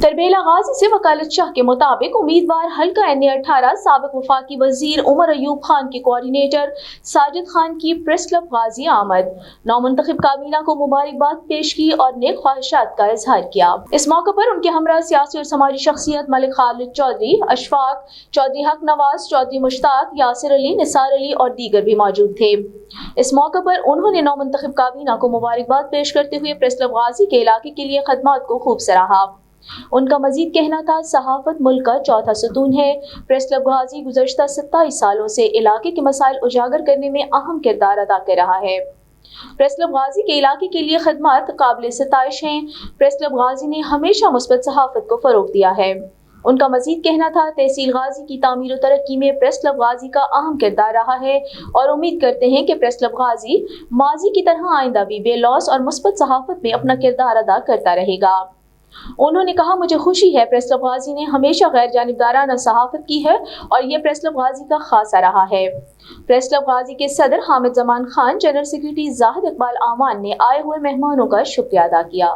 तरबेला गाजी से वकालत शाह के मुताबिक उम्मीदवार हल्का NA-18 साबिक वफाकी वजीर उमर अयूब खान के कोऑर्डिनेटर साजिद खान की प्रेस क्लब गाजी आमद नौमुंतखब काबीना को मुबारकबाद पेश की और नेक ख्वाहिशात का इजहार किया। इस मौके पर उनके हमरा सियासी और समाजी शख्सियत मलिक खालिद चौधरी, अशफाक चौधरी, हक नवाज चौधरी, मुश्ताक, यासिर अली, निसार अली और दीगर भी मौजूद थे। इस मौके पर उन्होंने नौमुंतखब काबीना को मुबारकबाद पेश करते हुए प्रेस क्लब गाजी के इलाके के लिए खदमात को खूब सराहा। उनका मजीद कहना था, सहाफत मुल्क का चौथा सतून है। प्रेस क्लब गाजी गुज़श्ता 27 सालों से इलाके के मसाइल उजागर करने में अहम किरदार अदा कर रहा है। प्रेस क्लब गाजी के इलाके के लिए खदमात काबिल सिताइश हैं। प्रेस क्लब गाजी ने हमेशा मुस्बत सहाफत को फ़रोग़ दिया है। उनका मजीद कहना था, तहसील गाजी की तामीर और तरक्की में प्रेस क्लब गाजी का अहम किरदार रहा है और उम्मीद करते हैं कि प्रेस क्लब गाजी माजी की तरह आइंदा भी बेलौस और मुस्बत सहाफत में अपना किरदार अदा करता रहेगा। उन्होंने कहा, मुझे खुशी है प्रेस क्लब गाजी ने हमेशा गैर जानिबदाराना सहाफत की है और ये प्रेस क्लब गाजी का खासा रहा है। प्रेस क्लब गाजी के सदर हामिद जमान खान, जनरल सेक्रेटरी जाहिद इकबाल आमान ने आए हुए मेहमानों का शुक्रिया अदा किया।